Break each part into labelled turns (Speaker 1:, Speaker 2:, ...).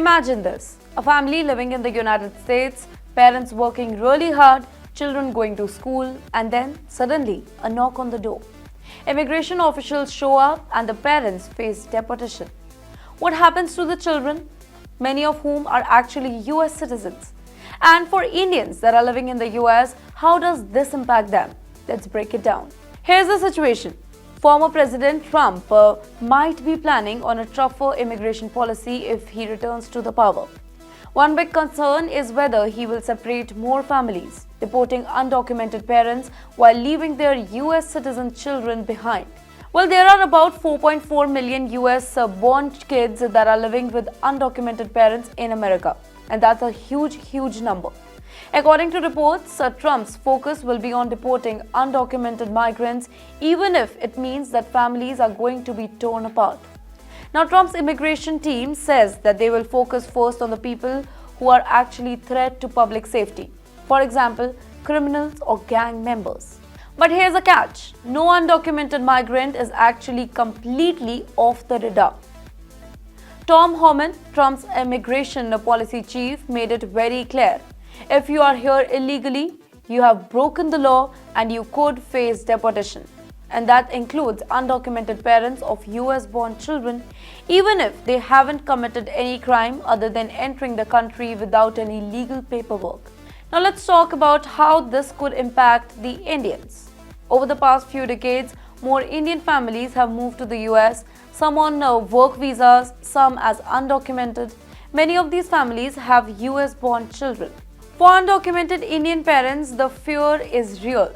Speaker 1: Imagine this, a family living in the United States, parents working really hard, children going to school, and then suddenly a knock on the door. Immigration officials show up and the parents face deportation. What happens to the children? Many of whom are actually US citizens. And for Indians that are living in the US, how does this impact them? Let's break it down. Here's the situation. Former President Trump might be planning on a tougher immigration policy if he returns to the power. One big concern is whether he will separate more families, deporting undocumented parents while leaving their US citizen children behind. Well, there are about 4.4 million US born kids that are living with undocumented parents in America, and that's a huge number. According to reports, Trump's focus will be on deporting undocumented migrants, even if it means that families are going to be torn apart. Now, Trump's immigration team says that they will focus first on the people who are actually a threat to public safety. For example, criminals or gang members. But here's a catch. No undocumented migrant is actually completely off the radar. Tom Homan, Trump's immigration policy chief, made it very clear. If you are here illegally, you have broken the law and you could face deportation. And that includes undocumented parents of US-born children, even if they haven't committed any crime other than entering the country without any legal paperwork. Now let's talk about how this could impact the Indians. Over the past few decades, more Indian families have moved to the US, some on work visas, some as undocumented. Many of these families have US-born children. For undocumented Indian parents, the fear is real.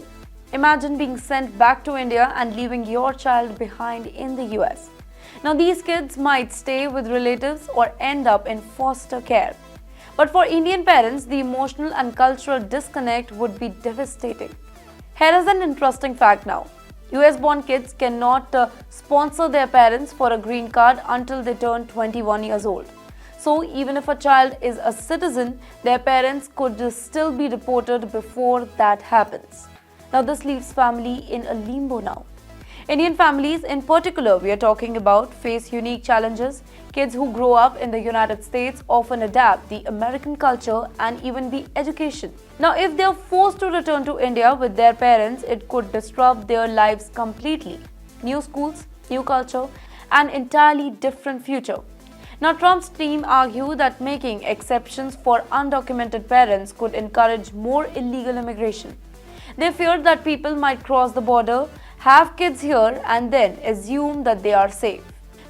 Speaker 1: Imagine being sent back to India and leaving your child behind in the US. Now, these kids might stay with relatives or end up in foster care. But for Indian parents, the emotional and cultural disconnect would be devastating. Here is an interesting fact now. US-born kids cannot sponsor their parents for a green card until they turn 21 years old. So even if a child is a citizen, their parents could still be deported before that happens. Now this leaves family in a limbo now. Indian families in particular we are talking about face unique challenges. Kids who grow up in the United States often adapt the American culture and even the education. Now if they are forced to return to India with their parents, it could disrupt their lives completely. New schools, new culture, an entirely different future. Now, Trump's team argue that making exceptions for undocumented parents could encourage more illegal immigration. They fear that people might cross the border, have kids here, and then assume that they are safe.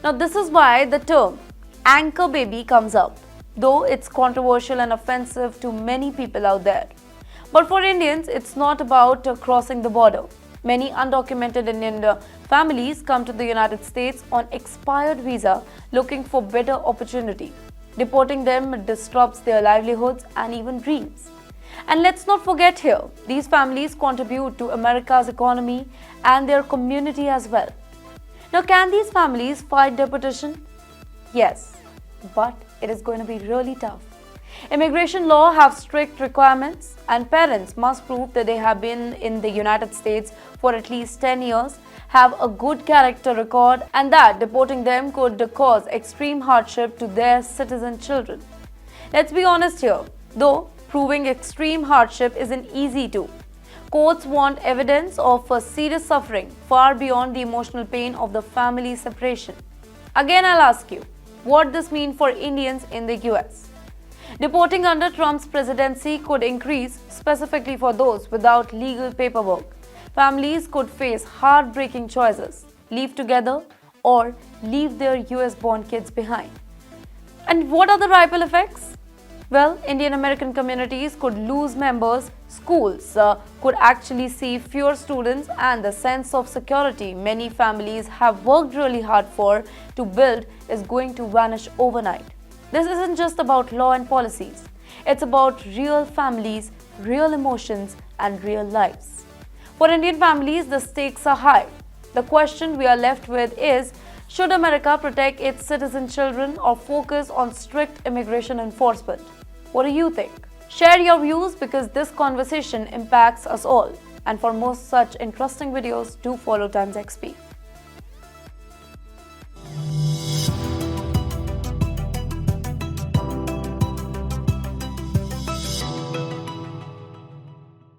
Speaker 1: Now, this is why the term anchor baby comes up, though it's controversial and offensive to many people out there. But for Indians, it's not about crossing the border. Many undocumented Indian families come to the United States on expired visa looking for better opportunity. Deporting them disrupts their livelihoods and even dreams. And let's not forget here, these families contribute to America's economy and their community as well. Now, can these families fight deportation? Yes, but it is going to be really tough. Immigration law have strict requirements and parents must prove that they have been in the United States for at least 10 years, have a good character record, and that deporting them could cause extreme hardship to their citizen children. Let's be honest here, though proving extreme hardship isn't easy too. Courts want evidence of serious suffering far beyond the emotional pain of the family separation. Again, I'll ask you, what does this mean for Indians in the US? Deporting under Trump's presidency could increase, specifically for those without legal paperwork. Families could face heartbreaking choices, leave together or leave their US-born kids behind. And what are the ripple effects? Well, Indian American communities could lose members, schools could actually see fewer students, and the sense of security many families have worked really hard for to build is going to vanish overnight. This isn't just about law and policies. It's about real families, real emotions, and real lives. For Indian families, the stakes are high. The question we are left with is, should America protect its citizen children or focus on strict immigration enforcement? What do you think? Share your views because this conversation impacts us all. And for more such interesting videos, do follow TimesXP.